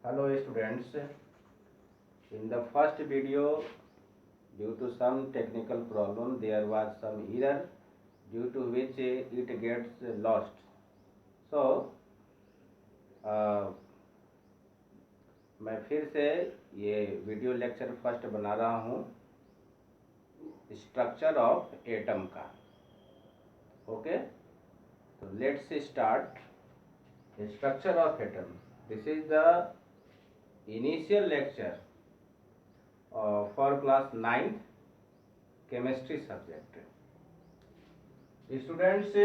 Hello students, in the first video due to some technical problem there was some error due to which it gets lost. So मैं फिर से ये video lecture first बना रहा हूँ structure of atom का. Okay, तो let's start structure of atom. This is the initial lecture for class 9th chemistry subject. Students,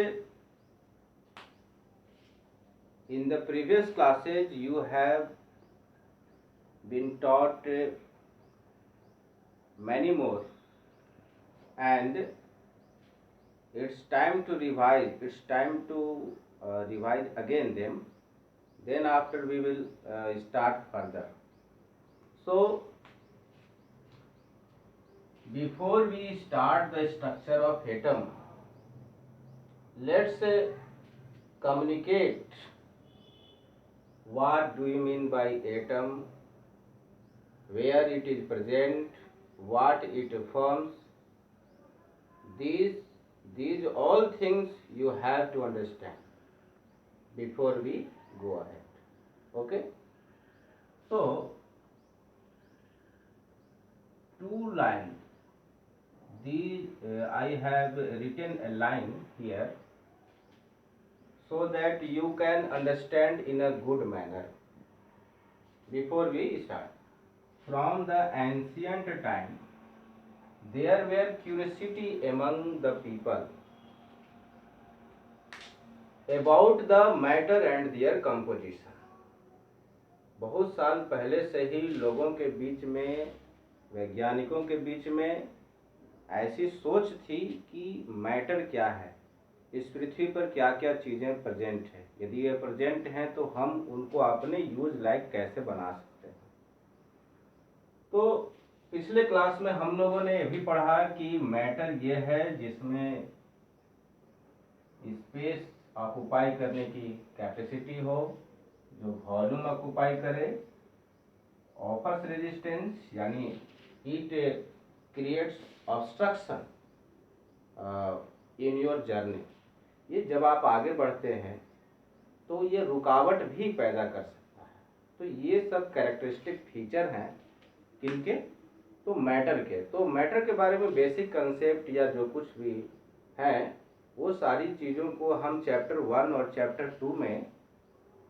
in the previous classes you have been taught many more, and it's time to revise. It's time to revise again them. Then after we will start further. So before we start the structure of atom, let's communicate what do you mean by atom, where it is present, what it forms. These all things you have to understand before we go ahead. Okay, so two lines. I have written a line here so that you can understand in a good manner. Before we start, from the ancient time there were curiosity among the people about the matter and their composition. बहुत साल पहले से ही लोगों के बीच में, वैज्ञानिकों के बीच में ऐसी सोच थी कि मैटर क्या है, इस पृथ्वी पर क्या क्या चीज़ें प्रेजेंट हैं, यदि ये प्रेजेंट हैं तो हम उनको अपने यूज लाइक कैसे बना सकते हैं. तो पिछले क्लास में हम लोगों ने ये भी पढ़ा कि मैटर ये है जिसमें स्पेस ऑक्युपाई करने की कैपेसिटी हो, जो वॉल्यूम ऑक्युपाई करे, ऑफर्स रेजिस्टेंस यानी it creates obstruction in your journey. ये जब आप आगे बढ़ते हैं तो ये रुकावट भी पैदा कर सकता है. तो ये सब कैरेक्टरिस्टिक फीचर हैं किनके, तो मैटर के. तो मैटर के बारे में बेसिक कंसेप्ट या जो कुछ भी है वो सारी चीज़ों को हम चैप्टर 1 और चैप्टर 2 में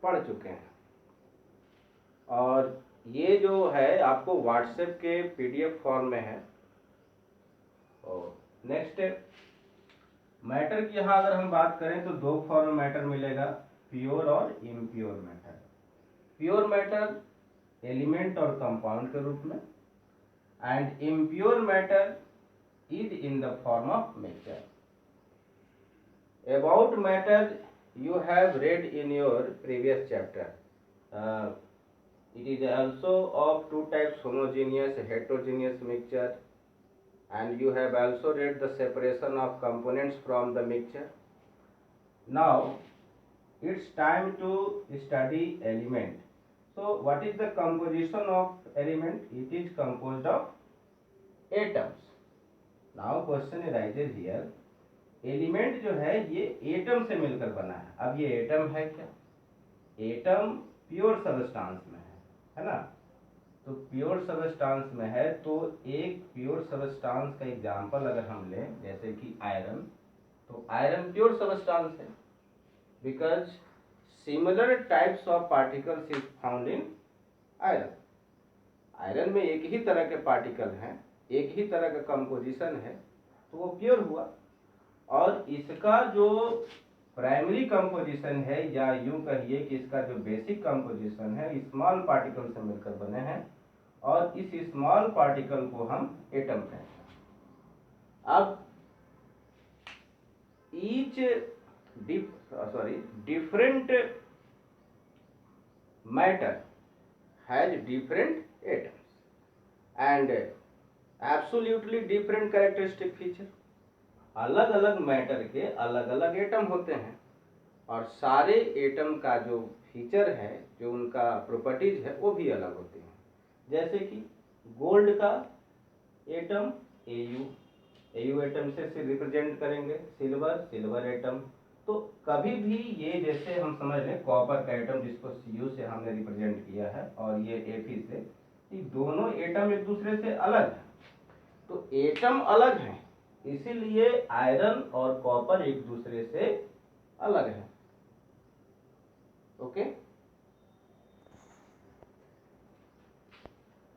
पढ़ चुके हैं. और ये जो है आपको व्हाट्सएप के पीडीएफ फॉर्म में है. और नेक्स्ट मैटर की यहाँ अगर हम बात करें तो दो फॉर्म में मैटर मिलेगा, प्योर और impure matter. Pure matter element और कंपाउंड के रूप में, and impure matter is in the form of mixture. About matter you have read in your previous chapter. It is also of two types, homogeneous, heterogeneous mixture, and you have also read the separation of components from the mixture. Now it's time to study element. So what is the composition of element? It is composed of atoms. Now question arises here, element जो है ये atom से मिलकर बना है. अब ये atom है क्या? एटम प्योर सबस्टांस में है ना. तो प्योर सबस्टांस में है तो एक प्योर सबस्टांस का एग्जांपल अगर हम लें जैसे कि आयरन, तो आयरन प्योर सबस्टांस है because similar types of particles is found in iron. Iron में एक ही तरह के पार्टिकल हैं, एक ही तरह का कंपोजिशन है, तो वो प्योर हुआ. और इसका जो प्राइमरी कंपोजिशन है या यूं कहिए कि इसका जो बेसिक कंपोजिशन है स्मॉल पार्टिकल से मिलकर बने हैं, और इस स्मॉल पार्टिकल को हम एटम कहते हैं. अब each different matter has different atoms and absolutely different characteristic feature. अलग अलग मैटर के अलग अलग एटम होते हैं और सारे एटम का जो फीचर है जो उनका प्रॉपर्टीज है वो भी अलग होती हैं। जैसे कि गोल्ड का एटम Au एटम से रिप्रेजेंट करेंगे, सिल्वर एटम। तो कभी भी ये जैसे हम समझ लें कॉपर का एटम जिसको Cu से हमने रिप्रेजेंट किया है और ये Fe से, ये दोनों एटम एक दूसरे से अलग हैं। तो एटम अलग हैं, इसीलिए आयरन और कॉपर एक दूसरे से अलग है। ओके।